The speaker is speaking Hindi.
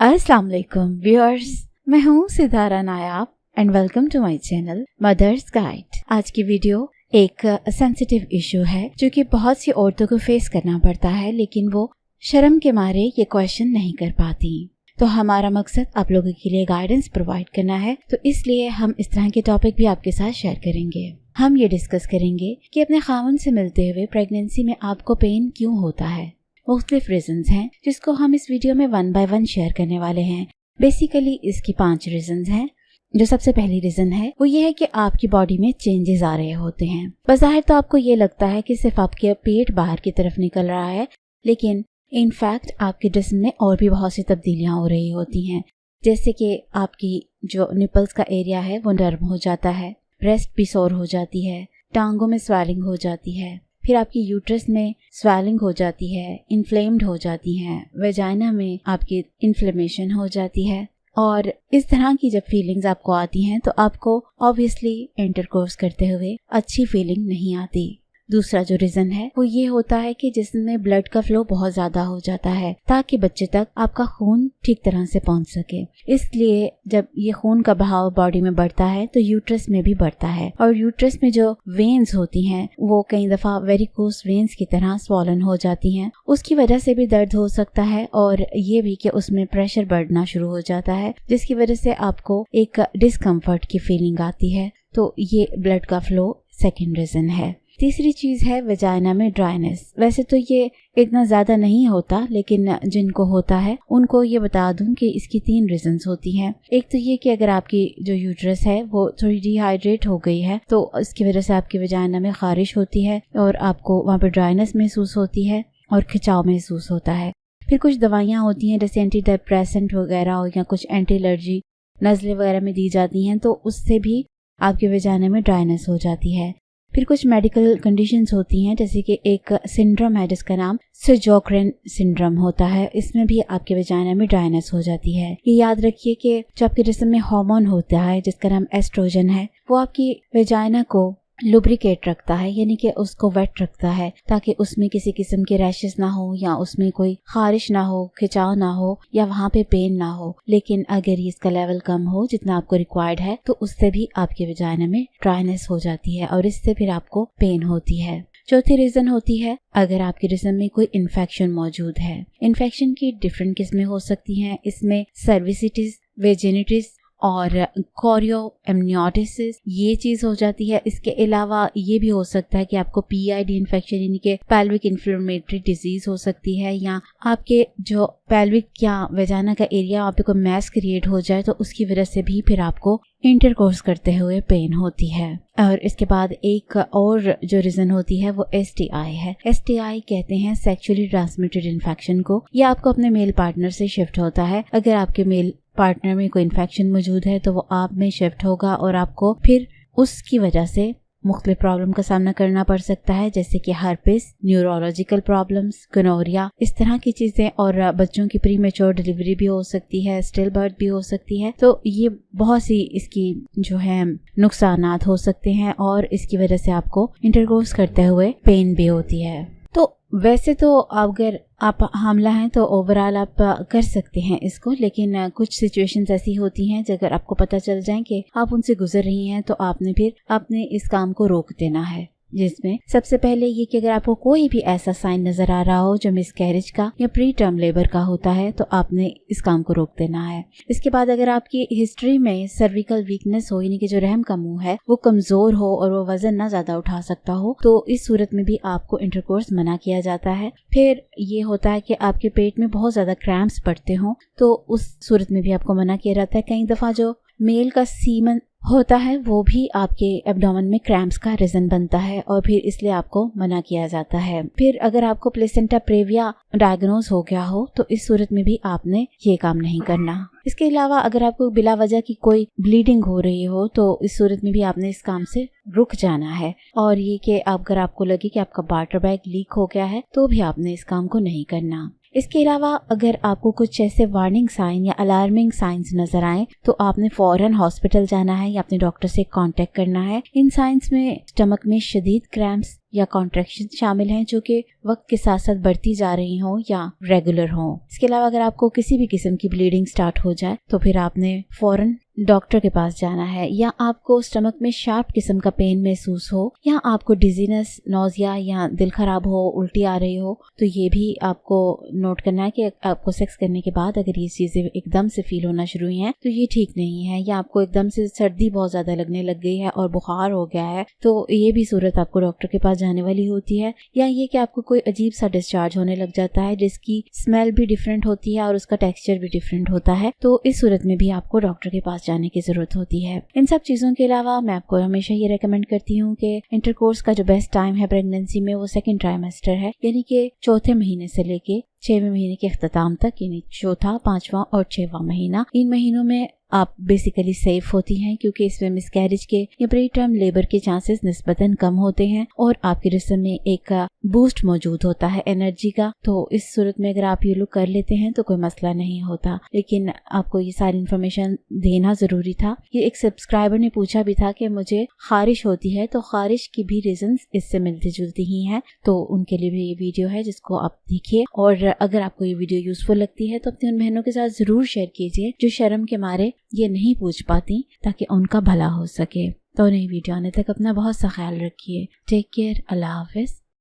अस्सलाम वालेकुम व्यूअर्स, मैं हूँ Sitara Nayab and welcome to my channel mother's guide. आज की वीडियो एक सेंसिटिव इशू है जो कि बहुत सी औरतों को फेस करना पड़ता है, लेकिन वो शर्म के मारे ये क्वेश्चन नहीं कर पाती। तो हमारा मकसद आप लोगों के लिए गाइडेंस प्रोवाइड करना है, तो इसलिए हम इस तरह के टॉपिक भी आपके साथ शेयर करेंगे। हम ये डिस्कस करेंगे कि अपने खामन से मिलते हुए प्रेगनेंसी में आपको पेन क्यों होता है। मुख्तलिफ रीजंस हैं जिसको हम इस वीडियो में वन बाय वन शेयर करने वाले हैं। बेसिकली इसकी 5 रीजंस हैं। जो सबसे पहली रीजन है वो ये है कि आपकी बॉडी में चेंजेस आ रहे होते हैं। बज़ाहिर तो आपको ये लगता है कि सिर्फ आपके पेट बाहर की तरफ निकल रहा है, लेकिन इनफैक्ट आपके जिस्म में और भी बहुत सी तब्दीलियां हो रही होती हैं। जैसे कि आपकी जो निपल्स का एरिया है वो नर्म हो जाता है, ब्रेस्ट भी सोर हो जाती है, टांगों में स्वेलिंग हो जाती है, फिर आपकी यूट्रस में स्वेलिंग हो जाती है, इन्फ्लेम्ड हो जाती है, वेजाइना में आपकी इन्फ्लेमेशन हो जाती है। और इस तरह की जब फीलिंग्स आपको आती हैं तो आपको ऑब्वियसली इंटरकोर्स करते हुए अच्छी फीलिंग नहीं आती। दूसरा जो रीजन है वो ये होता है कि जिसमें ब्लड का फ्लो बहुत ज्यादा हो जाता है ताकि बच्चे तक आपका खून ठीक तरह से पहुंच सके। इसलिए जब ये खून का बहाव बॉडी में बढ़ता है तो यूट्रस में भी बढ़ता है, और यूट्रस में जो वेन्स होती हैं वो कई दफा वेरिकोस वेन्स की तरह स्वॉलन हो जाती हैं। उसकी वजह से भी दर्द हो सकता है, और ये भी कि उसमें प्रेशर बढ़ना शुरू हो जाता है, जिसकी वजह से आपको एक डिस्कम्फर्ट की फीलिंग आती है। तो ये ब्लड का फ्लो सेकेंड रीजन है। तीसरी चीज है वेजाइना में ड्राइनेस। वैसे तो ये इतना ज्यादा नहीं होता, लेकिन जिनको होता है उनको ये बता दूं कि इसकी 3 रीजंस होती हैं। एक तो ये कि अगर आपकी जो यूट्रस है वो थोड़ी डिहाइड्रेट हो गई है तो इसकी वजह से आपकी वेजाइना में खारिश होती है और आपको वहाँ पे ड्राइनेस महसूस होती है और खिंचाव महसूस होता है। फिर कुछ दवाइयाँ होती हैं जैसे एंटी डिप्रेसेंट वगैरह हो या कुछ एंटी एलर्जी नज़लें वगैरह में दी जाती हैं, तो उससे भी आपके वेजाइना में ड्राइनेस हो जाती है। फिर कुछ मेडिकल कंडीशंस होती हैं जैसे कि एक सिंड्रोम है जिसका नाम सजोक्रेन सिंड्रोम होता है। इसमें भी आपके वेजाइना में ड्राइनेस हो जाती है। ये याद रखिए कि जो आपके जिस्म में हार्मोन होता है जिसका नाम एस्ट्रोजन है वो आपकी वेजाइना को लुब्रिकेट रखता है, यानी कि उसको वेट रखता है ताकि उसमें किसी किस्म के रैशेस ना हो या उसमें कोई खारिश ना हो, खिंचाव ना हो या वहाँ पे पेन ना हो। लेकिन अगर ये इसका लेवल कम हो जितना आपको रिक्वायर्ड है तो उससे भी आपके वेजाइना में ड्राइनेस हो जाती है और इससे फिर आपको पेन होती है। चौथी रीजन होती है अगर आपके जिस्म में कोई इन्फेक्शन मौजूद है। इन्फेक्शन की डिफरेंट किस्में हो सकती हैं। इसमें सर्विसिटिस, वेजिनिटिस और कोरियो एमनियोटिसिस ये चीज हो जाती है। इसके अलावा ये भी हो सकता है कि आपको पीआईडी इन्फेक्शन यानी कि पेल्विक इन्फ्लेमेटरी डिजीज हो सकती है, या आपके जो पेल्विक या वेजाइना का एरिया वहाँ पे कोई मैस क्रिएट हो जाए तो उसकी वजह से भी फिर आपको इंटरकोर्स करते हुए पेन होती है। और इसके बाद एक और जो रीजन होती है वो एसटीआई है। एसटीआई कहते हैं सेक्सुअली ट्रांसमिटेड इन्फेक्शन को। यह आपको अपने मेल पार्टनर से शिफ्ट होता है। अगर आपके मेल पार्टनर में कोई इन्फेक्शन मौजूद है तो वो आप में शिफ्ट होगा और आपको फिर उसकी वजह से मुख्तलिफ प्रॉब्लम का सामना करना पड़ सकता है, जैसे कि हर्पिस, न्यूरोलॉजिकल प्रॉब्लम्स, गोनोरिया, इस तरह की चीजें। और बच्चों की प्री मैच्योर डिलीवरी भी हो सकती है, स्टिल बर्थ भी हो सकती है। तो ये बहुत सी इसकी जो है नुकसानात हो सकते हैं और इसकी वजह से आपको इंटरकोर्स करते हुए पेन भी होती है। तो वैसे तो अगर आप हामला हैं तो ओवरऑल आप कर सकते हैं इसको, लेकिन कुछ सिचुएशंस ऐसी होती हैं अगर आपको पता चल जाए कि आप उनसे गुजर रही हैं तो आपने फिर अपने इस काम को रोक देना है। जिसमें सबसे पहले ये कि अगर आपको कोई भी ऐसा साइन नजर आ रहा हो जो मिसकैरेज का या प्री टर्म लेबर का होता है तो आपने इस काम को रोक देना है। इसके बाद अगर आपकी हिस्ट्री में सर्विकल वीकनेस हो, यानी कि जो रहम का मुंह है वो कमजोर हो और वो वजन ना ज्यादा उठा सकता हो, तो इस सूरत में भी आपको इंटरकोर्स मना किया जाता है। फिर ये होता है कि आपके पेट में बहुत ज्यादा क्रैम्प्स पड़ते हों तो उस सूरत में भी आपको मना किया जाता है। कई दफा जो मेल का सीमन होता है वो भी आपके एब्डोमेन में क्रैम्प्स का रीजन बनता है और फिर इसलिए आपको मना किया जाता है। फिर अगर आपको प्लेसेंटा प्रेविया डायग्नोज हो गया हो तो इस सूरत में भी आपने ये काम नहीं करना। इसके अलावा अगर आपको बिला वजह की कोई ब्लीडिंग हो रही हो तो इस सूरत में भी आपने इस काम से रुक जाना है। और ये कि अगर आपको लगे कि आपका वाटर बैग लीक हो गया है तो भी आपने इस काम को नहीं करना। इसके अलावा अगर आपको कुछ ऐसे वार्निंग साइन या अलार्मिंग साइंस नजर आए तो आपने फौरन हॉस्पिटल जाना है या अपने डॉक्टर से कांटेक्ट करना है। इन साइंस में स्टमक में शदीद क्रैम्प्स या कॉन्ट्रैक्शन शामिल हैं जो कि वक्त के साथ साथ बढ़ती जा रही हो या रेगुलर हो। इसके अलावा अगर आपको किसी भी किस्म की ब्लीडिंग स्टार्ट हो जाए तो फिर आपने फौरन डॉक्टर के पास जाना है, या आपको स्टमक में शार्प किस्म का पेन महसूस हो, या आपको डिजीनेस, नोजिया या दिल खराब हो, उल्टी आ रही हो, तो ये भी आपको नोट करना है कि आपको सेक्स करने के बाद अगर ये चीजें एकदम से फील होना शुरू हुई हैं तो ये ठीक नहीं है, या आपको एकदम से सर्दी बहुत ज्यादा लगने लग गई है और बुखार हो गया है, तो ये भी सूरत आपको डॉक्टर के पास जाने वाली होती है। या ये कि आपको कोई अजीब सा डिस्चार्ज होने लग जाता है जिसकी स्मेल भी डिफरेंट होती है और उसका टेक्सचर भी डिफरेंट होता है, तो इस सूरत में भी आपको डॉक्टर के पास जाने की जरूरत होती है। इन सब चीजों के अलावा मैं आपको हमेशा ये रेकमेंड करती हूँ कि इंटरकोर्स का जो बेस्ट टाइम है प्रेगनेंसी में वो सेकंड ट्राइमेस्टर है, यानी कि चौथे महीने से लेके 6वें महीने के अख्ताम तक, यानी चौथा, 5वां और 6वां महीना। इन महीनों में आप बेसिकली सेफ होती हैं क्योंकि इसमें मिसकैरेज के या प्री टर्म लेबर के चांसेस निस्बतन कम होते हैं और आपके जिस्म में एक बूस्ट मौजूद होता है एनर्जी का। तो इस सूरत में अगर आप ये लोग कर लेते हैं तो कोई मसला नहीं होता। लेकिन आपको ये सारी इन्फॉर्मेशन देना जरूरी था। ये एक सब्सक्राइबर ने पूछा भी था कि मुझे खारिश होती है, तो खारिश की भी रीजंस इससे मिलती जुलती ही हैं, तो उनके लिए भी ये वीडियो है जिसको आप देखिए। और अगर आपको ये वीडियो यूजफुल लगती है तो अपनी उन बहनों के साथ जरूर शेयर कीजिए जो शर्म के मारे ये नहीं पूछ पाती, ताकि उनका भला हो सके। तो नई वीडियो आने तक अपना बहुत सा ख्याल रखिए। Take care. अल्लाह हाफिज।